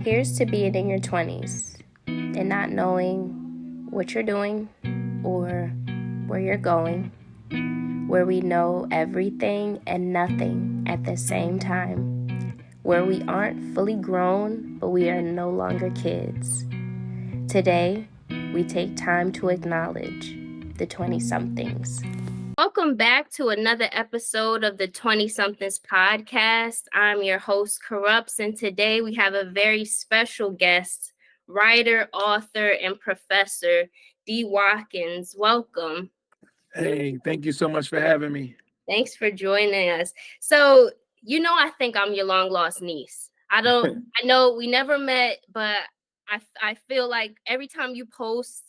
Here's to being in your 20s and not knowing what you're doing or where you're going, where we know everything and nothing at the same time, where we aren't fully grown, but we are no longer kids. Today, we take time to acknowledge the 20-somethings. Welcome back to another episode of the 20-somethings podcast. I'm your host, Corrupts, and today we have a very special guest, writer, author, and professor, D.Watkins. Welcome. Hey, thank you so much for having me. Thanks for joining us. So, I think I'm your long-lost niece. I know we never met, but I feel like every time you post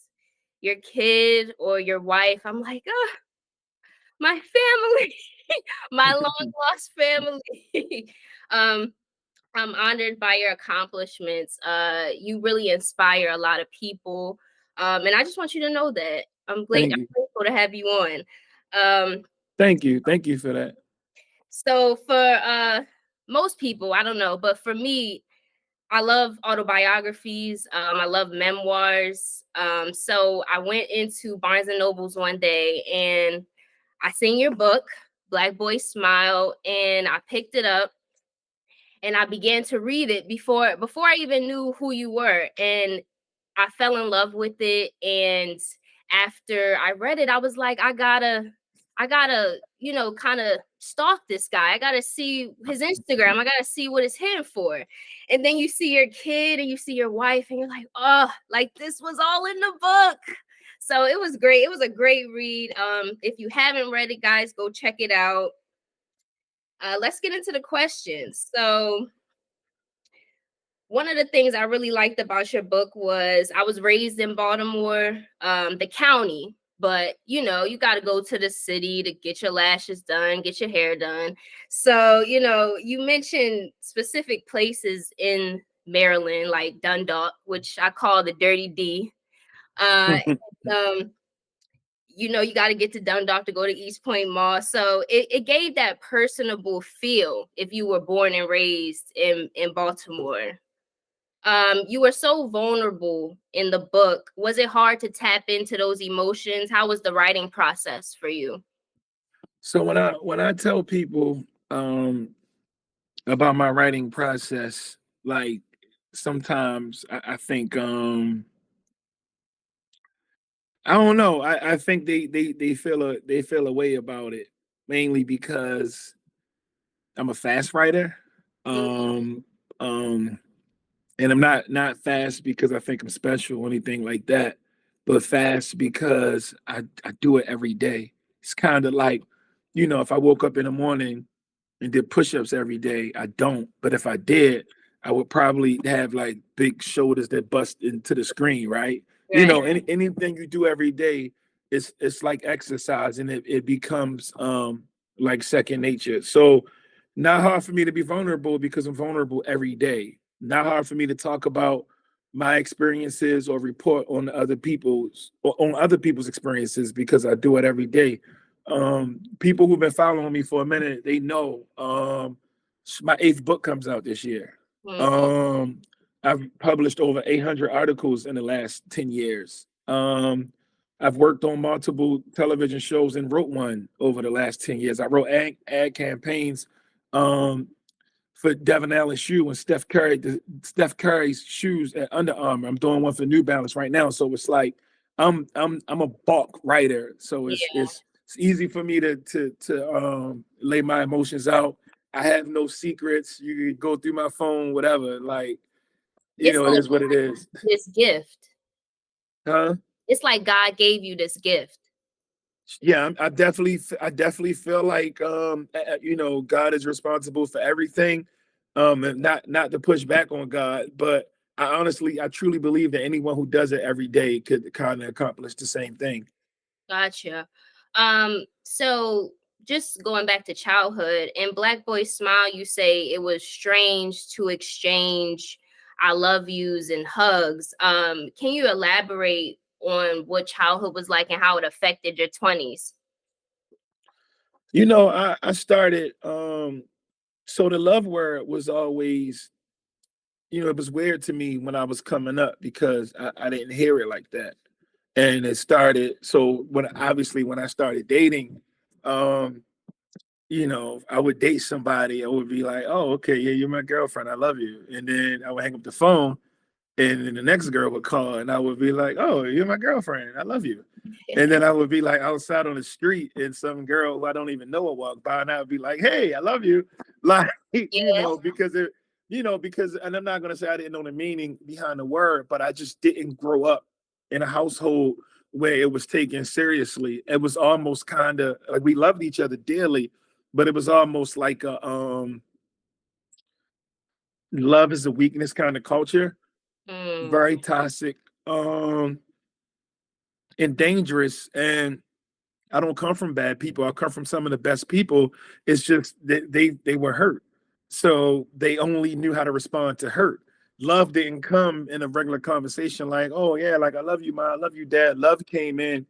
your kid or your wife, I'm like, oh, my family, my long lost family. I'm honored by your accomplishments. You really inspire a lot of people. And I just want you to know that I'm grateful to have you on. Thank you. Thank you for that. So for most people, I don't know, but for me, I love autobiographies. I love memoirs. So I went into Barnes and Nobles one day and I seen your book, Black Boy Smile, and I picked it up and I began to read it before I even knew who you were. And I fell in love with it. And after I read it, I was like, I gotta, kind of stalk this guy. I gotta see his Instagram. I gotta see what it's hidden for. And then you see your kid and you see your wife, and you're like, oh, like this was all in the book. So it was great. It was a great read. If you haven't read it, guys, go check it out. Let's get into the questions. So one of the things I really liked about your book was I was raised in Baltimore, the county, but you got to go to the city to get your lashes done, get your hair done. So, you mentioned specific places in Maryland, like Dundalk, which I call the Dirty D. Um, you got to get to Dundalk to go to East Point Mall. So it gave that personable feel if you were born and raised in Baltimore. You were so vulnerable in the book. Was it hard to tap into those emotions? How was the writing process for you? So when I tell people about my writing process, like sometimes I think I don't know. I think they feel a way about it, mainly because I'm a fast writer. Um um and I'm not fast because I think I'm special or anything like that, but fast because I do it every day. It's kind of like, if I woke up in the morning and did push-ups every day, I don't. But if I did, I would probably have like big shoulders that bust into the screen, right? Right. Anything you do every day, it's like exercise, and it becomes like second nature. So not hard for me to be vulnerable because I'm vulnerable every day. Not hard for me to talk about my experiences or report on other people's experiences because I do it every day. People who've been following me for a minute, they know my eighth book comes out this year. I've published over 800 articles in the last 10 years. I've worked on multiple television shows and wrote one over the last 10 years. I wrote ad campaigns um, for Devin Allen's shoe and Steph Curry's shoes at Under Armour. I'm doing one for New Balance right now. So it's like I'm a bulk writer. So it's easy for me to lay my emotions out. I have no secrets. You can go through my phone, whatever. Like, it is what it is. This gift. Huh? It's like God gave you this gift. Yeah, I definitely feel like God is responsible for everything, and not to push back on God, but I truly believe that anyone who does it every day could kind of accomplish the same thing. Gotcha. So just going back to childhood, in Black Boy Smile, you say it was strange to exchange I love yous and hugs. Can you elaborate on what childhood was like and how it affected your 20s? I started so the love word was always it was weird to me when I was coming up because I didn't hear it like that. And it started, so when I started dating, um, I would date somebody, I would be like, oh, okay, yeah, you're my girlfriend, I love you. And then I would hang up the phone, and then the next girl would call, and I would be like, oh, you're my girlfriend, I love you. And then I would be like outside on the street, and some girl who I don't even know would walk by, and I would be like, hey, I love you. Like, Yeah. because, and I'm not going to say I didn't know the meaning behind the word, but I just didn't grow up in a household where it was taken seriously. It was almost kind of like we loved each other dearly, but it was almost like a love is a weakness kind of culture, Mm, very toxic, um, and dangerous. And I don't come from bad people. I come from some of the best people. It's just that they were hurt, so they only knew how to respond to hurt. Love didn't come in a regular conversation like, "Oh yeah, like I love you, mom. I love you, dad." Love came in,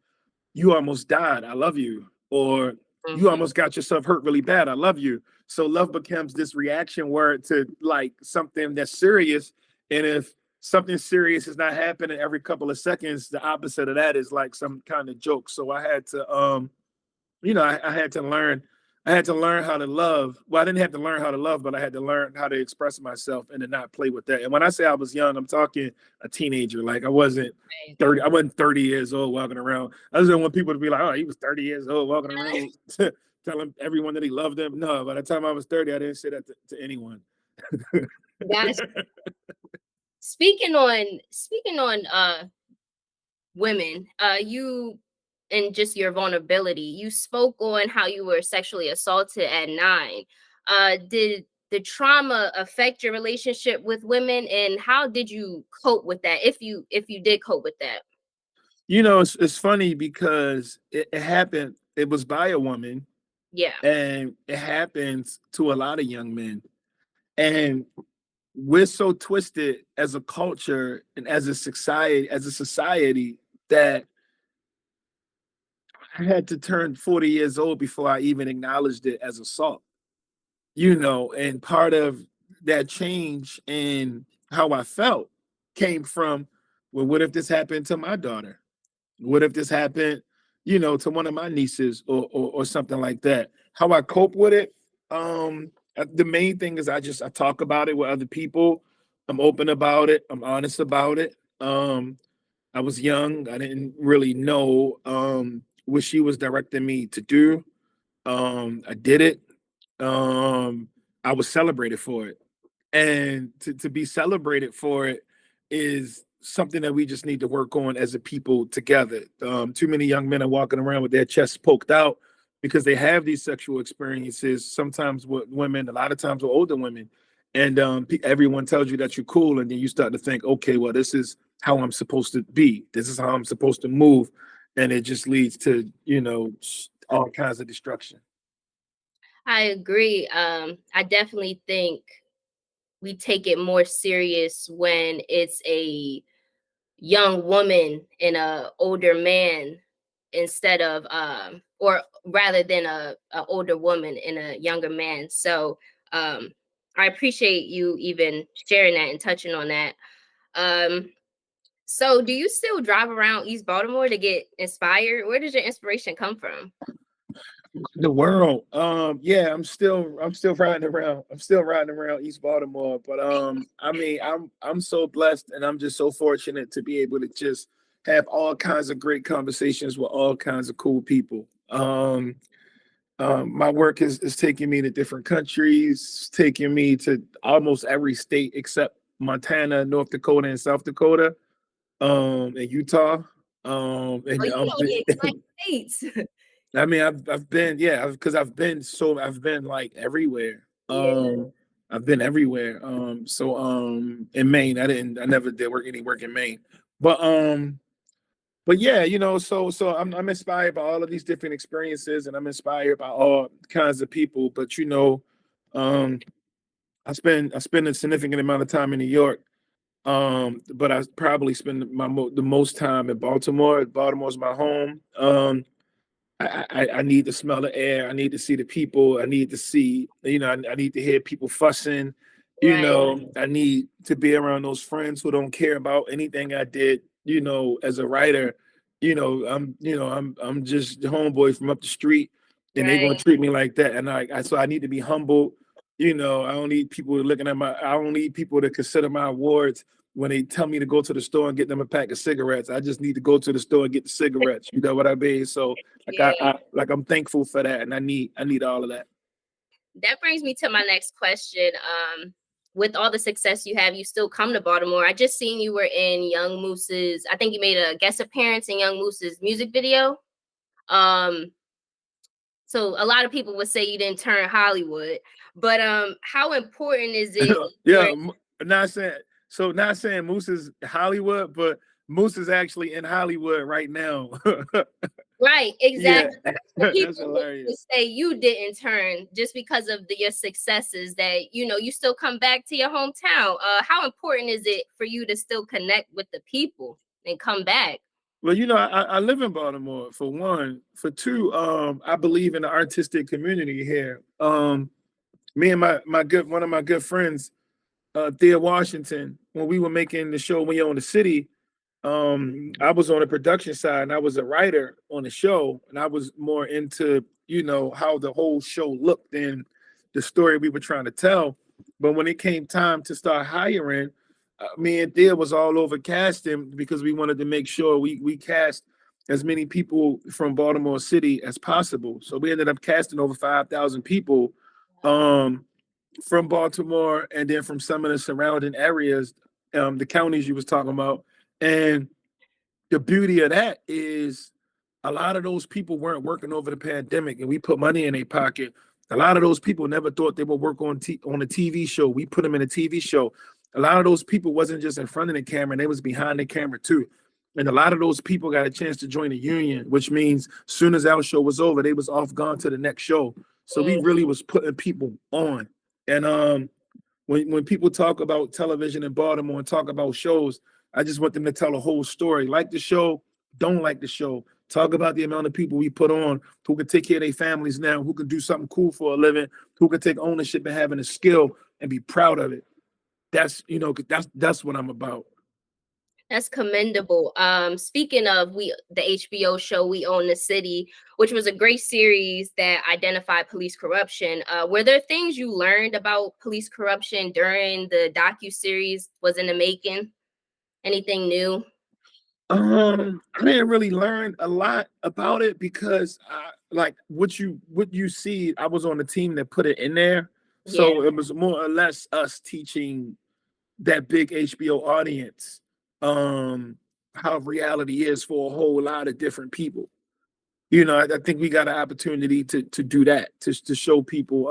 "You almost died. I love you," or "You mhm, almost got yourself hurt really bad. I love you." So love becomes this reaction word to like something that's serious, and if something serious is not happening every couple of seconds, the opposite of that is like some kind of joke. So I had to I had to learn. I had to learn how to love. Well, I didn't have to learn how to love, but I had to learn how to express myself and to not play with that. And when I say I was young, I'm talking a teenager. Like I wasn't right. 30. I wasn't 30 years old walking around. I just don't want people to be like, oh, he was 30 years old walking around telling everyone that he loved them. No, by the time I was 30, I didn't say that to anyone. Gotcha. Speaking on women, you and just your vulnerability, you spoke on how you were sexually assaulted at 9. Did the trauma affect your relationship with women, and how did you cope with that, if you did cope with that? It's funny because it happened. It was by a woman, Yeah. and it happens to a lot of young men. And we're so twisted as a culture and as a society that I had to turn 40 years old before I even acknowledged it as assault. And part of that change in how I felt came from, well, what if this happened to my daughter? What if this happened, to one of my nieces or something like that? How I cope with it, the main thing is I talk about it with other people. I'm open about it. I'm honest about it. I was young. I didn't really know what she was directing me to do. I did it. Um, I was celebrated for it, and to be celebrated for it is something that we just need to work on as a people together. Too many young men are walking around with their chests poked out because they have these sexual experiences, sometimes with women, a lot of times with older women. And everyone tells you that you're cool, and then you start to think, okay, well, this is how I'm supposed to be. This is how I'm supposed to move. And it just leads to, all kinds of destruction. I agree. I definitely think we take it more serious when it's a young woman and a older man, instead of or rather than a older woman and a younger man. So um I appreciate you even sharing that and touching on that. um so do you still drive around East Baltimore to get inspired? Where does your inspiration come from? The world. Yeah, I'm still riding around. I'm still riding around East Baltimore. But I mean, I'm so blessed and I'm just so fortunate to be able to just have all kinds of great conversations with all kinds of cool people. My work is taking me to different countries, taking me to almost every state except Montana, North Dakota, and South Dakota, and Utah. Oh, And you know the exciting states. I mean, I've been, yeah, because I've been like everywhere. Yeah. I've been everywhere. In Maine, I never did any work in Maine, but yeah, so I'm inspired by all of these different experiences, and I'm inspired by all kinds of people. But um, I spend a significant amount of time in New York. But I probably spend the most time in Baltimore. Baltimore's my home. I need to smell the air. I need to see the people. I need to see, I need to hear people fussing Right. I need to be around those friends who don't care about anything I did, as a writer. I'm just the homeboy from up the street, and they're gonna Right. treat me like that. And so I need to be humble. I don't need people looking at I don't need people to consider my awards when they tell me to go to the store and get them a pack of cigarettes. I just need to go to the store and get the cigarettes. You know what I mean? So like Yeah. I'm thankful for that, and I need all of that. That brings me to my next question. With all the success you have, you still come to Baltimore. I just seen you were in Young Moose's. I think you made a guest appearance in Young Moose's music video. Um, so a lot of people would say you didn't turn Hollywood, but how important is it for Yeah, not saying not saying Moose is Hollywood, but Moose is actually in Hollywood right now. right, Yeah, exactly. But that's people would hilarious. say you didn't turn just because of your successes that you still come back to your hometown. How important is it for you to still connect with the people and come back? Well, I live in Baltimore for one. For two, I believe in the artistic community here. Me and my good one of my good friends, D.Washington, when we were making the show We Own the City, I was on the production side and I was a writer on the show, and I was more into how the whole show looked and the story we were trying to tell. But when it came time to start hiring, me and Thea was all over casting because we wanted to make sure we cast as many people from Baltimore City as possible. So we ended up casting over 5,000 people um, from Baltimore, and then from some of the surrounding areas, the counties you was talking about. And the beauty of that is a lot of those people weren't working over the pandemic, and we put money in their pocket. A lot of those people never thought they would work on a TV show. We put them in a TV show. A lot of those people wasn't just in front of the camera; they was behind the camera too. And a lot of those people got a chance to join the union, which means soon as our show was over, they was off gone to the next show. So we Mm, really was putting people on. And when people talk about television in Baltimore and talk about shows, I just want them to tell a whole story. Like the show, don't like the show. Talk about the amount of people we put on who can take care of their families now, who can do something cool for a living, who can take ownership and having a skill and be proud of it. That's what I'm about. that's commendable. Speaking of the HBO show We Own the City, which was a great series that identified police corruption. Were there things you learned about police corruption during the docu-series was in the making? Anything new? I didn't really learn a lot about it because like what you see, I was on the team that put it in there. Yeah. So it was more or less us teaching that big HBO audience how reality is for a whole lot of different people. I think we got an opportunity to do that, to show people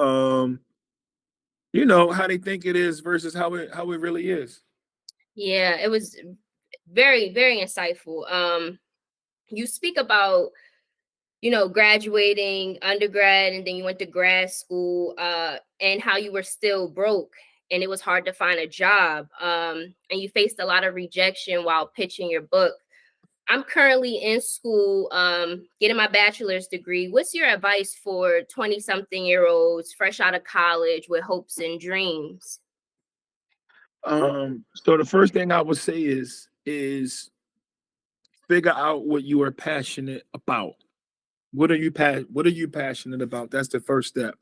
how they think it is versus how it really is. Yeah, it was very, very insightful. You speak about graduating undergrad and then you went to grad school, and how you were still broke and it was hard to find a job. And you faced a lot of rejection while pitching your book. I'm currently in school, getting my bachelor's degree. What's your advice for 20-something-year-olds fresh out of college with hopes and dreams? So the first thing I would say is figure out what you are passionate about. What are you passionate about? That's the first step.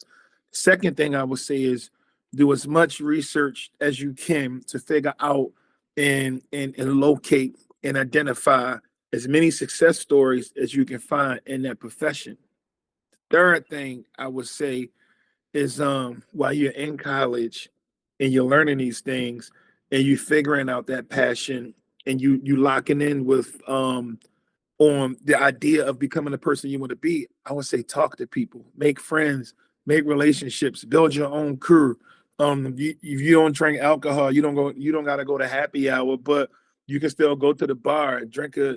Second thing I would say is do as much research as you can to figure out and locate and identify as many success stories as you can find in that profession. Third thing I would say is while you're in college and you're learning these things and you figuring out that passion and you locking in with on the idea of becoming the person you want to be, I would say talk to people, make friends, make relationships, build your own crew. If you don't drink alcohol, you don't gotta go to happy hour, but you can still go to the bar, drink a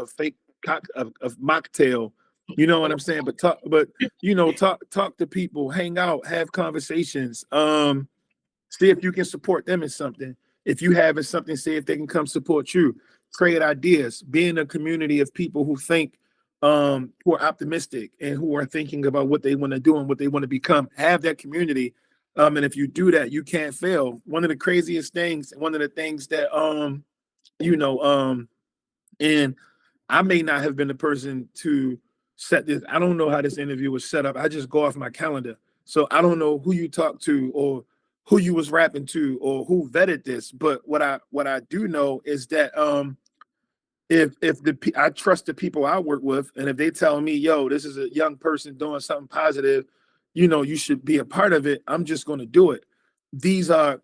fake a mocktail. You know what I'm saying? Talk to people, hang out, have conversations. See if you can support them in something. If you have in something, see if they can come support you. Create ideas. Be in a community of people who think, who are optimistic and who are thinking about what they want to do and what they want to become. Have that community. And if you do that, you can't fail. One of the craziest things, one of the things that you know, and I may not have been the person to set this. I don't know how this interview was set up. I just go off my calendar. So I don't know who you talked to or who you was rapping to or who vetted this. But what I do know is that if I trust the people I work with, and if they tell me, yo, this is a young person doing something positive, you should be a part of it, I'm just going to do it. These are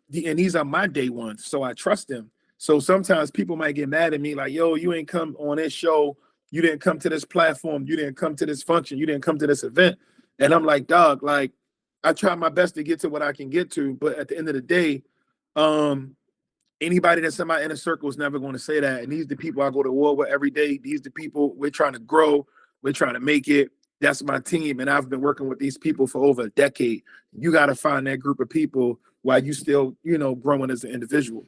my day ones, so I trust them. So sometimes people might get mad at me, like, yo, you ain't come on this show, you didn't come to this platform, you didn't come to this function, you didn't come to this event. And I'm like, dog, like, I try my best to get to what I can get to, but at the end of the day, um anybody that's in my inner circle is never going to say that. And these are the people I go to war with every day. These are the people we're trying to grow. We're trying to make it. That's my team. And I've been working with these people for over a decade. You got to find that group of people while you still, growing as an individual.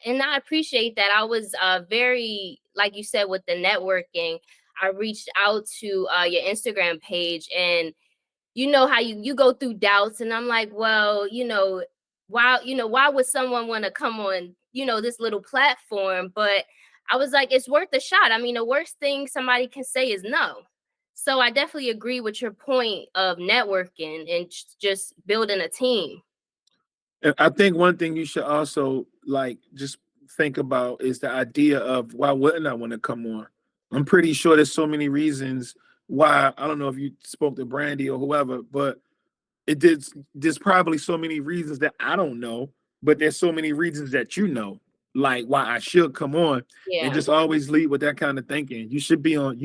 And I appreciate that. I was very, like you said, with the networking. I reached out to your Instagram page, and you know how you go through doubts, and I'm like, well, why would someone want to come on, this little platform? But I was like, it's worth a shot. I mean, the worst thing somebody can say is no. So I definitely agree with your point of networking and just building a team. And I think one thing you should also like just think about is the idea of why wouldn't I want to come on? I'm pretty sure there's so many reasons why. I don't know if you spoke to Brandy or whoever, but there's probably so many reasons that I don't know, but there's so many reasons that like why I should come on. And Yeah. just always lead with that kind of thinking. You should be on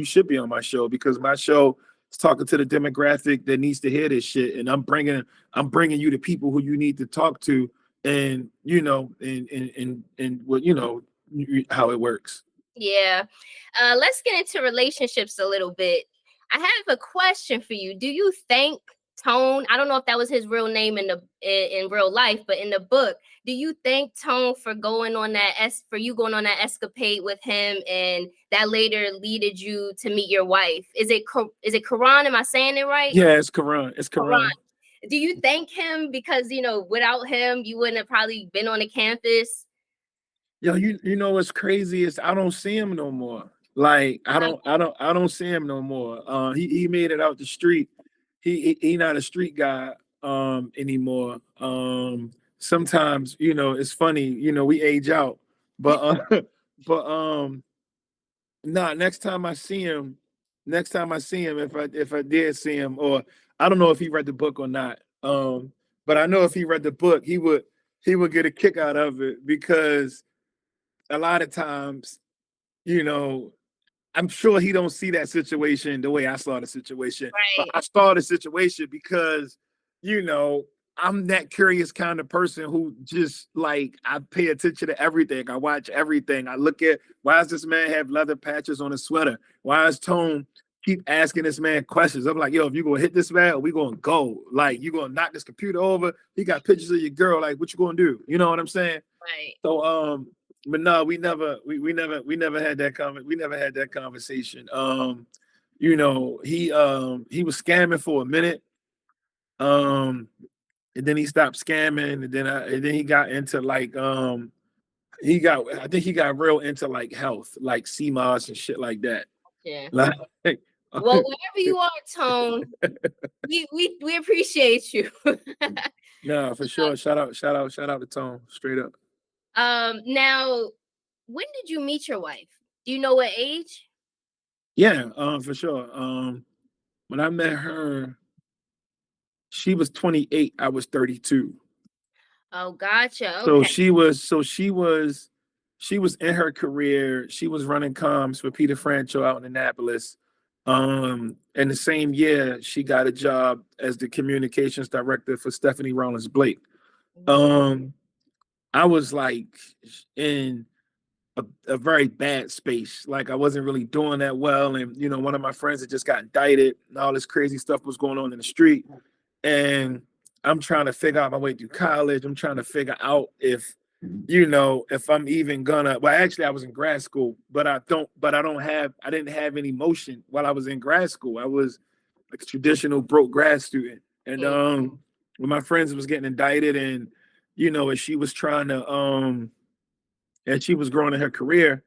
my show, because my show is talking to the demographic that needs to hear this shit, and I'm bringing you the people who you need to talk to, and and what how it works. Yeah. Let's get into relationships a little bit. I have a question for you. Do you thank Tone? I don't know if that was his real name in real life, but in the book, do you thank Tone for going on that escapade with him, and that later leaded you to meet your wife? Is it Karan? Am I saying it right? Yeah, it's Karan. It's Karan. Karan. Do you thank him because without him you wouldn't have probably been on the campus? Yo, you know what's crazy is I don't see him no more. Like I don't see him no more. He made it out the street. He not a street guy anymore. Sometimes it's funny. We age out, but but nah. Next time I see him, if I did see him, or I don't know if he read the book or not. But I know if he read the book, he would get a kick out of it, because a lot of times, you know, I'm sure he don't see that situation the way I saw the situation. But Right. I saw the situation because, you know, I'm that curious kind of person who just like I pay attention to everything. I watch everything. I look at, why does this man have leather patches on his sweater? Why is Tone keep asking this man questions? I'm like, yo, if you gonna hit this man, we gonna go. Like, you gonna knock this computer over? He got pictures of your girl. Like, what you gonna do? You know what I'm saying? Right. So but no, we never had that conversation. He was scamming for a minute. And then he stopped scamming, and then he got into like I think he got real into like health, like CMOS and shit like that. Yeah. Like Well, wherever you are, Tone, we appreciate you. no, for sure. Shout out to Tone, straight up. Now, when did you meet your wife? Do you know what age? Yeah, for sure. When I met her, she was 28, I was 32. Oh, gotcha. So Okay. she was in her career. She was running comms for Peter Francho out in Annapolis. And the same year she got a job as the communications director for Stephanie Rollins Blake. Um, I was like in a very bad space. Like I wasn't really doing that well. And one of my friends had just got indicted and all this crazy stuff was going on in the street. And I'm trying to figure out my way through college. I'm trying to figure out if I'm even gonna, well, actually I was in grad school, but I didn't have any motion while I was in grad school. I was like a traditional broke grad student. And when my friends was getting indicted, and as she was trying to and she was growing in her career.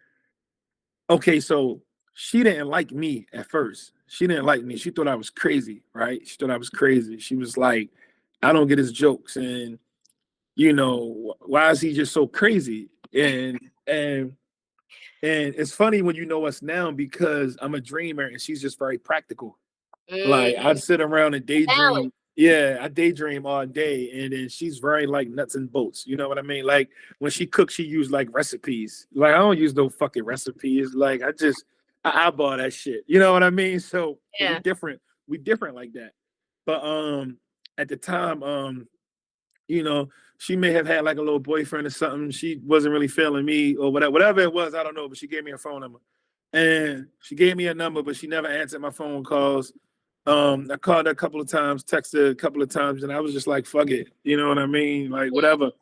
Okay, so she didn't like me at first. She didn't like me. She thought I was crazy, right? She thought I was crazy. She was like, I don't get his jokes, and why is he just so crazy? And and it's funny when you know us now because I'm a dreamer and she's just very practical. Like Mm, I'd sit around and balance. daydream. Yeah, I daydream all day, and then she's very like nuts and bolts. You know what I mean? Like when she cooks, she use like recipes. Like I don't use no fucking recipes. Like I eyeball that shit. You know what I mean? So we Yeah. different. We different like that. But at the time, you know, she may have had like a little boyfriend or something. She wasn't really feeling me or whatever it was. I don't know, but she gave me her phone number, and she gave me a number, but she never answered my phone calls. I called her a couple of times, texted a couple of times, and I was just like, "Fuck it," you know what I mean? Like whatever.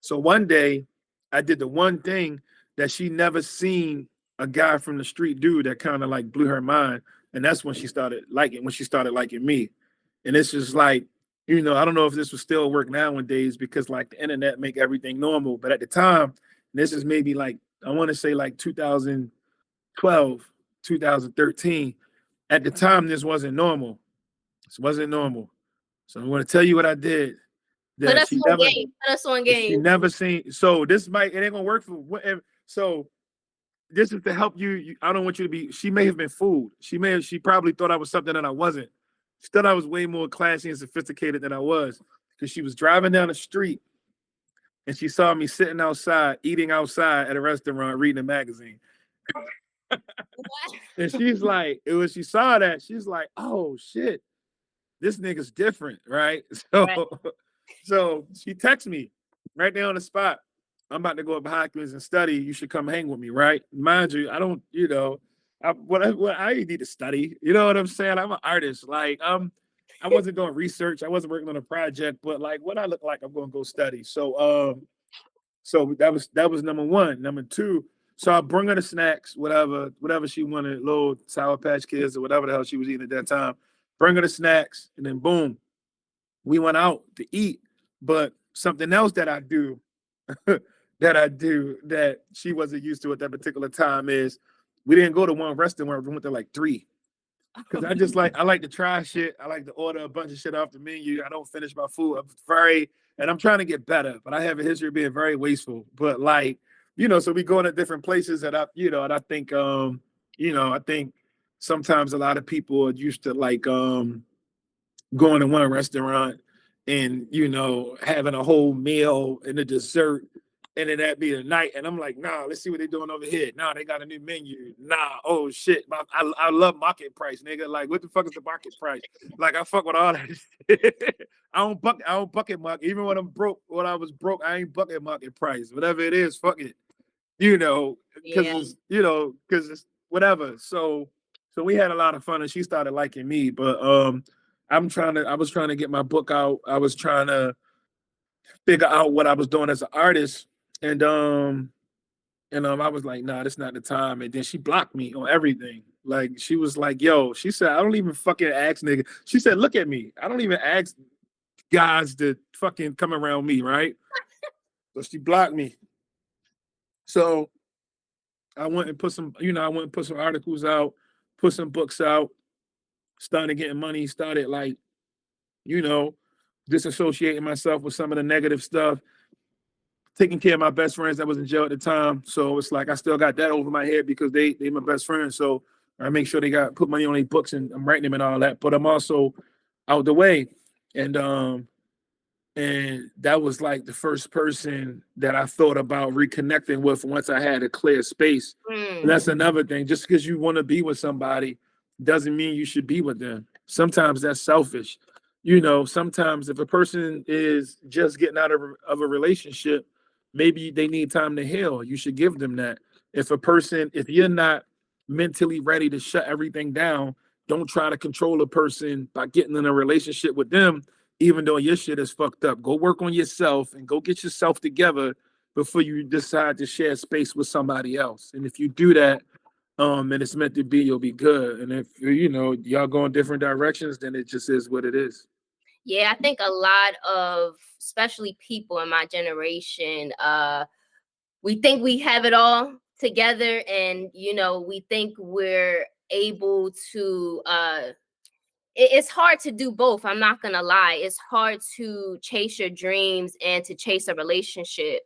So one day, I did the one thing that she never seen a guy from the street do that kind of like blew her mind, and that's when she started liking me, and it's just like I don't know if this would still work nowadays because like the internet make everything normal. But at the time, this is maybe like I want to say like 2012, 2013. At the time, this wasn't normal. This wasn't normal. So I'm going to tell you what I did Put that us on game. Put us on she game. never seen. So this might it ain't gonna work for whatever. So this is to help you. I don't want you to be. She may have been fooled. She probably thought I was something that I wasn't. She thought I was way more classy and sophisticated than I was because she was driving down the street and she saw me sitting outside, eating outside at a restaurant, reading a magazine. And she's like, when she saw that, she's like, oh shit, this nigga's different, right? So, Right. so she texts me right there on the spot. I'm about to go up to Hopkins and study. You should come hang with me, right? Mind you, I don't, I need to study. You know what I'm saying? I'm an artist. Like, I wasn't doing research. I wasn't working on a project, but like, what I look like, I'm going to go study. So that was number one. Number two, so I bring her the snacks, whatever she wanted, little Sour Patch Kids or whatever the hell she was eating at that time. Bring her the snacks, and then boom, we went out to eat. But something else that I do, that she wasn't used to at that particular time is we didn't go to one restaurant. We went to like three. Because I like to try shit. I like to order a bunch of shit off the menu. I don't finish my food. And I'm trying to get better, but I have a history of being very wasteful. But like, so we go into different places that and I think sometimes a lot of people are used to like going to one restaurant and having a whole meal and a dessert and then that be the night and I'm like, nah, let's see what they're doing over here. Nah, they got a new menu. Nah, oh shit, I love market price, nigga. Like, what the fuck is the market price? Like, I fuck with all that shit. I don't bucket market. Even when when I was broke, I ain't bucket market price. Whatever it is, fuck it. Because Yeah. it's whatever. So we had a lot of fun, and she started liking me. But I was trying to get my book out. I was trying to figure out what I was doing as an artist, and I was like, nah, that's not the time. And then she blocked me on everything. Like she was like, yo, she said, I don't even fucking ask nigga. She said, look at me. I don't even ask guys to fucking come around me, right? So she blocked me. So I went and put some articles out, put some books out, started getting money, started like, you know, disassociating myself with some of the negative stuff, taking care of my best friends that was in jail at the time. So it's like I still got that over my head because they my best friends. So I make sure they got put money on their books and I'm writing them and all that. But I'm also out the way. And and that was like the first person that I thought about reconnecting with once I had a clear space. And Mm. that's another thing. Just because you want to be with somebody doesn't mean you should be with them. Sometimes that's selfish. Sometimes if a person is just getting out of a relationship, maybe they need time to heal. You should give them that. If you're not mentally ready to shut everything down, don't try to control a person by getting in a relationship with them even though your shit is fucked up. Go work on yourself and go get yourself together before you decide to share space with somebody else. And if you do that, and it's meant to be, you'll be good. And if y'all go in different directions, then it just is what it is. Yeah, I think a lot of, especially people in my generation, we think we have it all together, and we think we're able to it's hard to do both. I'm not gonna lie. It's hard to chase your dreams and to chase a relationship.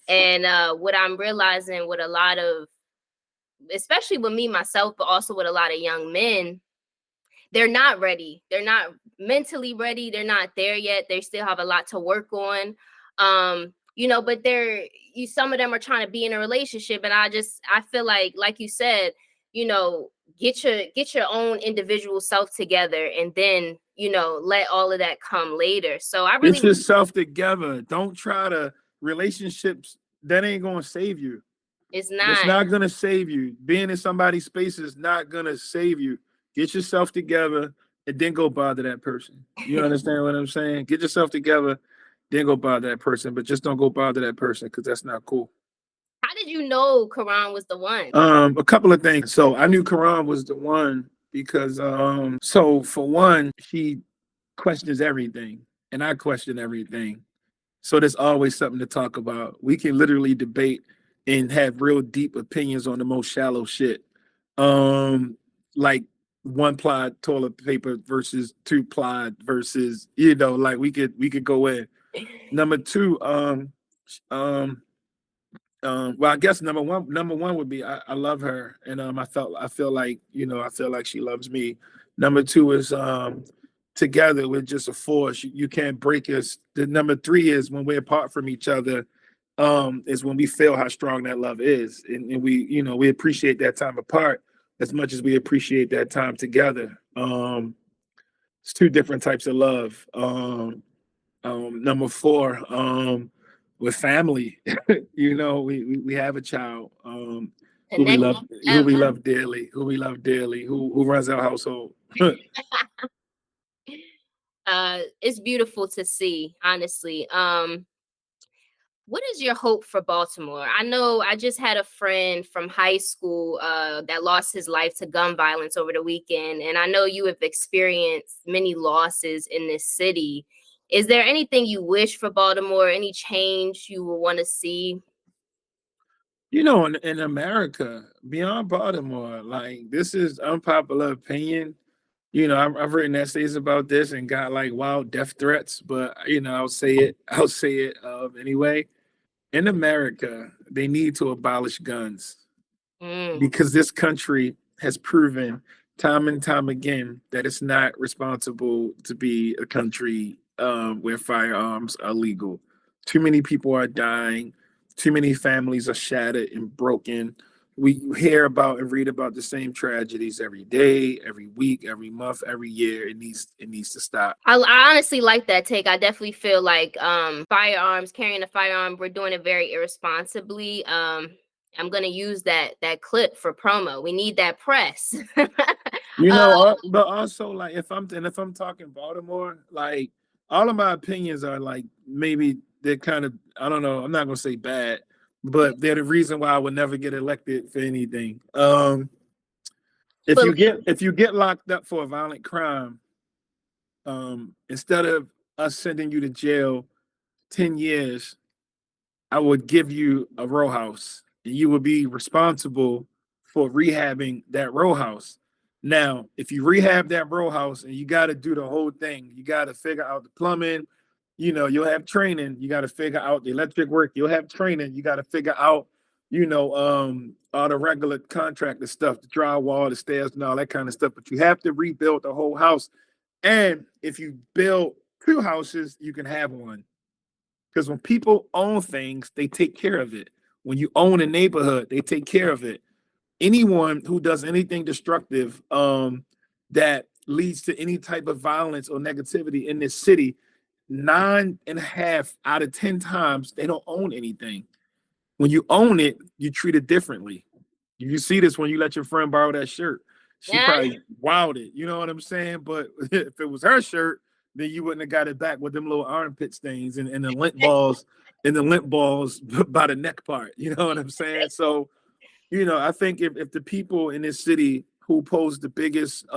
And what I'm realizing with a lot of, especially with me myself, but also with a lot of young men, they're not ready. They're not mentally ready. They're not there yet. They still have a lot to work on. But some of them are trying to be in a relationship, and I feel like you said, you know, get your own individual self together, and then let all of that come later. So I Get really yourself together. Don't try to relationships that ain't gonna save you. it's That's not. not gonna save you. Being in somebody's space is not gonna save you. Get yourself together and then go bother that person. You understand what I'm saying? Get yourself together, then go bother that person, but just don't go bother that person because that's not cool. How did you know Quran was the one? A couple of things. So I knew Quran was the one because so for one, she questions everything and I question everything. So there's always something to talk about. We can literally debate and have real deep opinions on the most shallow shit. Like one ply toilet paper versus two ply versus, like we could go in. Number two, um, well, I guess number one would be I love her, and I feel like she loves me. Number two is together we're just a force. You can't break us. The number three is when we're apart from each other, is when we feel how strong that love is, and we appreciate that time apart as much as we appreciate that time together. It's two different types of love. Number four, with family, we have a child, who we Connected love, who we together. love dearly, who runs our household. It's beautiful to see, honestly. What is your hope for Baltimore? I know I just had a friend from high school that lost his life to gun violence over the weekend, and I know you have experienced many losses in this city. Is there anything you wish for Baltimore? Any change you would want to see? In America, beyond Baltimore, like this is unpopular opinion. I've written essays about this and got like wild death threats, but I'll say it. I'll say it anyway. In America, they need to abolish guns Mm. because this country has proven time and time again that it's not responsible to be a country where firearms are legal. Too many people are dying. Too many families are shattered and broken. We hear about and read about the same tragedies every day, every week, every month, every year. It needs to stop. I honestly like that take. I definitely feel like firearms, carrying a firearm, we're doing it very irresponsibly. I'm gonna use that clip for promo. We need that press. uh, But also like if I'm talking Baltimore, like all of my opinions are like maybe they're kind of I don't know, I'm not gonna say bad, but they're the reason why I would never get elected for anything. If but you get locked up for a violent crime, instead of us sending you to jail 10 years, I would give you a row house and you would be responsible for rehabbing that row house. Now, if you rehab that row house and you got to do the whole thing, you got to figure out the plumbing, you'll have training, you got to figure out the electric work, you'll have training, you got to figure out, all the regular contractor stuff, the drywall, the stairs, and all that kind of stuff. But you have to rebuild the whole house. And if you build two houses, you can have one. Because when people own things, they take care of it. When you own a neighborhood, they take care of it. Anyone who does anything destructive that leads to any type of violence or negativity in this city, 9.5 out of 10 times they don't own anything. When you own it, you treat it differently. You see this when you let your friend borrow that shirt. She yeah, probably wowed it. You know what I'm saying? But if it was her shirt, then you wouldn't have got it back with them little armpit stains and the lint balls by the neck part. You know what I'm saying? So, I think if the people in this city who pose the biggest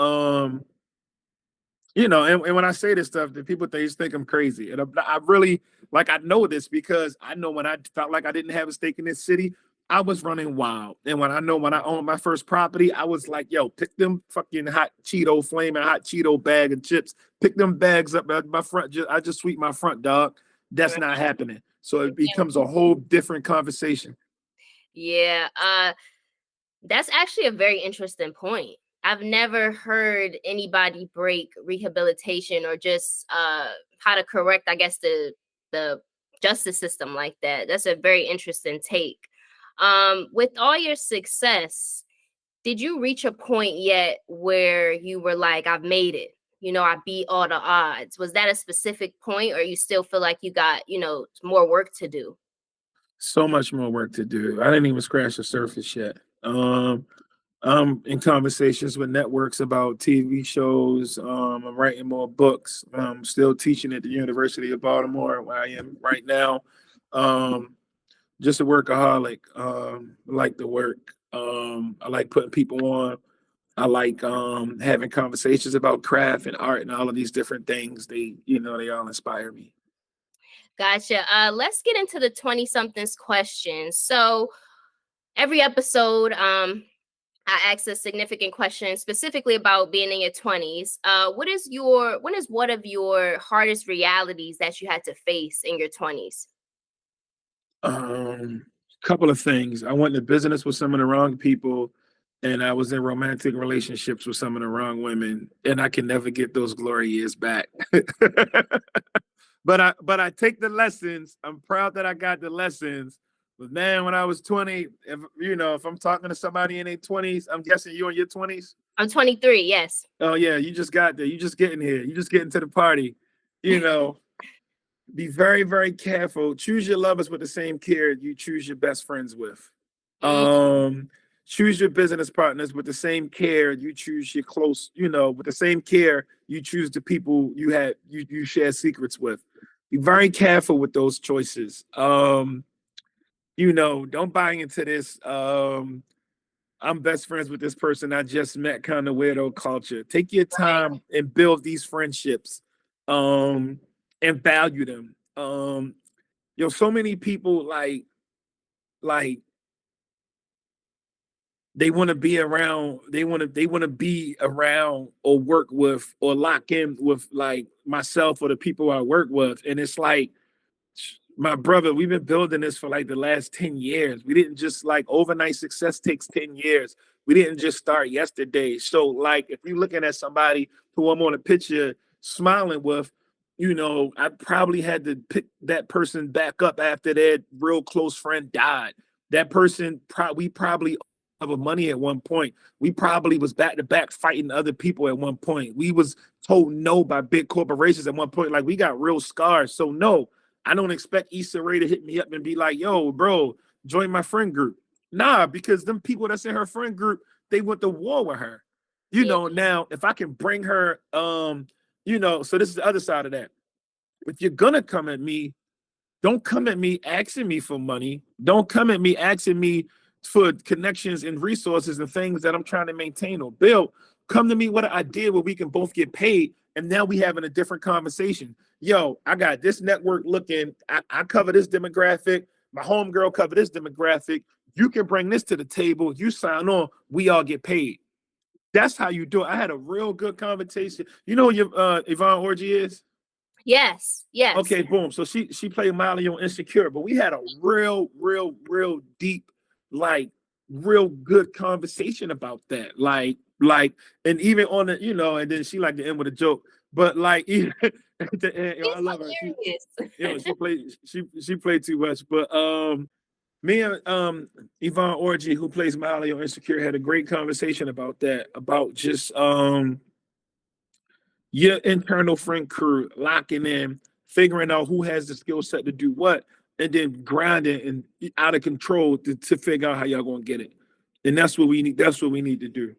And when I say this stuff, the people they just think I'm crazy. And I really like I know this because I know when I felt like I didn't have a stake in this city, I was running wild. And when I owned my first property, I was like, yo, pick them fucking flaming hot Cheeto bag of chips. Pick them bags up at my front. I just sweep my front, dog. That's not happening. So it becomes a whole different conversation. Yeah. That's actually a very interesting point. I've never heard anybody break rehabilitation or just how to correct, I guess, the justice system like that. That's a very interesting take. With all your success, did you reach a point yet where you were like, I've made it? I beat all the odds. Was that a specific point, or you still feel like you got, more work to do? So much more work to do. I didn't even scratch the surface yet. I'm in conversations with networks about TV shows. I'm writing more books. I'm still teaching at the University of Baltimore, where I am right now. Just a workaholic. I like the work. I like putting people on. I like having conversations about craft and art and all of these different things. They all inspire me. Gotcha. Let's get into the 20 somethings questions. So every episode, I ask a significant question specifically about being in your 20s. When is one of your hardest realities that you had to face in your 20s? Couple of things. I went into business with some of the wrong people, and I was in romantic relationships with some of the wrong women, and I can never get those glory years back. But I take the lessons. I'm proud that I got the lessons. But man, when I was 20, if I'm talking to somebody in their 20s, I'm guessing you in your 20s. I'm 23, yes. Oh yeah, you just got there. You just getting here. You just getting to the party. You know, be very, very careful. Choose your lovers with the same care you choose your best friends with. Mm, Choose your business partners with the same care you choose your with the same care you choose the people you share secrets with. Be very careful with those choices. Don't buy into this. I'm best friends with this person I just met kind of weirdo culture. Take your right. time and build these friendships, and value them. So many people like they want to be around. They want to be around or work with or lock in with like myself or the people I work with, and it's like my brother, we've been building this for like the last 10 years. We didn't just like overnight success takes 10 years. We didn't just start yesterday. So, like, if you're looking at somebody who I'm on a picture smiling with, I probably had to pick that person back up after their real close friend died. That person, we probably of money at one point. We probably was back to back fighting other people at one point. We was told no by big corporations at one point. Like, we got real scars. So, no, I don't expect Issa Rae to hit me up and be like, yo, bro, join my friend group. Nah, because them people that's in her friend group, they went to war with her. Yeah. Now if I can bring her, so this is the other side of that. If you're gonna come at me, don't come at me asking me for money. Don't come at me asking me for connections and resources and things that I'm trying to maintain or build. Come to me with an idea where we can both get paid. And now we having a different conversation. Yo, I got this network looking. I cover this demographic. My homegirl cover this demographic. You can bring this to the table. You sign on. We all get paid. That's how you do it. I had a real good conversation. You know who your Yvonne Orgy is? Yes. Yes. Okay, boom. So she played Miley on Insecure, but we had a real deep, like real good conversation about that. And even on the, and then she liked to end with a joke. But like even at the end, I It's love her. hilarious. She played too much. But me and Yvonne Orgy, who plays Miley on Insecure, had a great conversation about that, about just your internal friend crew locking in, figuring out who has the skill set to do what, and then grinding and out of control to figure out how y'all gonna get it. And that's what we need. That's what we need to do.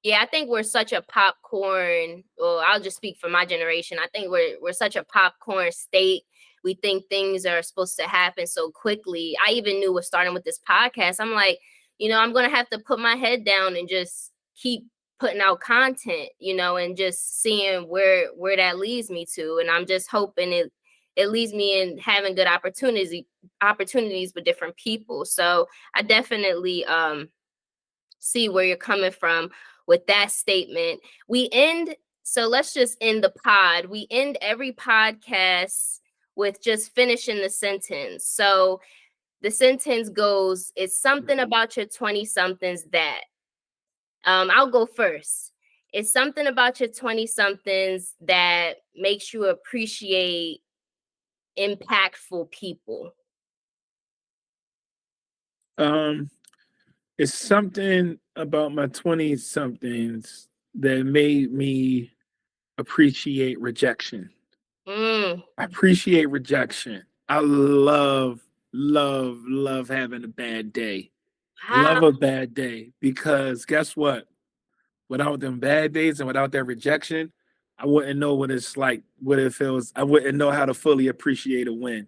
Yeah, I think we're such a popcorn. Well, I'll just speak for my generation. I think we're such a popcorn state. We think things are supposed to happen so quickly. I even knew with starting with this podcast, I'm like, I'm gonna have to put my head down and just keep putting out content, and just seeing where that leads me to. And I'm just hoping it leads me in having good opportunities with different people. So I definitely see where you're coming from with that statement. So let's just end the pod. We end every podcast with just finishing the sentence. So the sentence goes, it's something about your 20 somethings that, I'll go first. It's something about your 20 somethings that makes you appreciate impactful people. It's something about my 20 somethings that made me appreciate rejection. I appreciate rejection. I love having a bad day. Love a bad day, because guess what? Without them bad days and without that rejection, I wouldn't know what it's like, what it feels. I wouldn't know how to fully appreciate a win.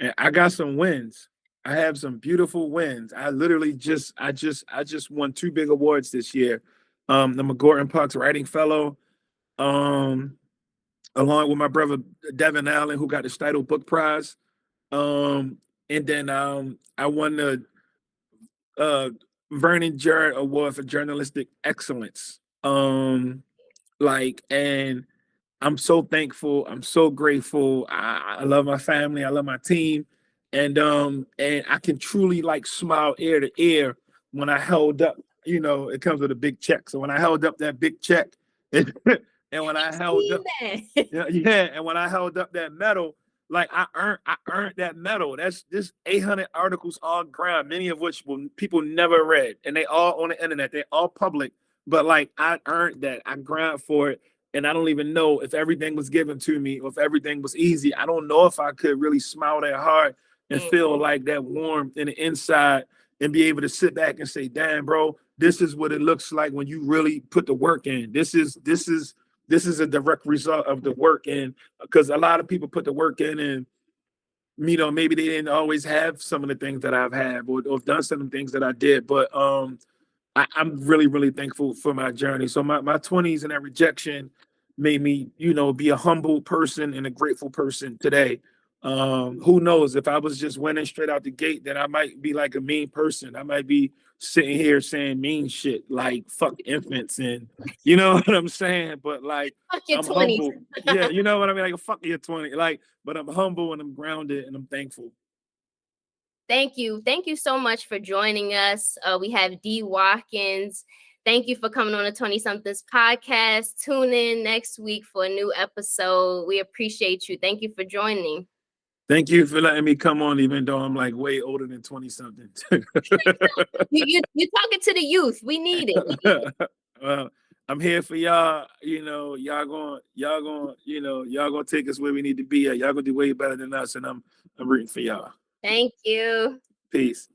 And I got some wins. I have some beautiful wins. I just won 2 big awards this year. The McGorton Pucks Writing Fellow, along with my brother Devin Allen, who got the Steidel Book Prize. And then I won the Vernon Jarrett Award for Journalistic Excellence. And I'm so thankful. I'm so grateful. I love my family. I love my team. And I can truly like smile ear to ear when I held up, it comes with a big check. So when I held up that big check and when I held up, and when I held up that medal, like I earned that medal. That's this 800 articles all ground, many of which people never read, and they all on the internet. They all public, but like I earned that. I grind for it, and I don't even know if everything was given to me or if everything was easy. I don't know if I could really smile that hard and feel like that warmth in the inside and be able to sit back and say, "Damn, bro, this is what it looks like when you really put the work in. This is a direct result of the work." And because a lot of people put the work in, and maybe they didn't always have some of the things that I've had or done some of the things that I did. But I'm really, really thankful for my journey. So my 20s and that rejection made me, be a humble person and a grateful person today. Who knows, if I was just winning straight out the gate, then I might be like a mean person. I might be sitting here saying mean shit like fuck infants, and you know what I'm saying? But like, I'm 20s. humble. Yeah, you know what I mean? Like, fuck your 20. Like, but I'm humble and I'm grounded and I'm thankful. Thank you. Thank you so much for joining us. We have D.Watkins. Thank you for coming on the 20 Somethings podcast. Tune in next week for a new episode. We appreciate you. Thank you for joining. Thank you for letting me come on, even though I'm like way older than 20 something. You're talking to the youth. We need it. Well, I'm here for y'all. Y'all gonna take us where we need to be at. Y'all gonna do way better than us, and I'm rooting for y'all. Thank you. Peace.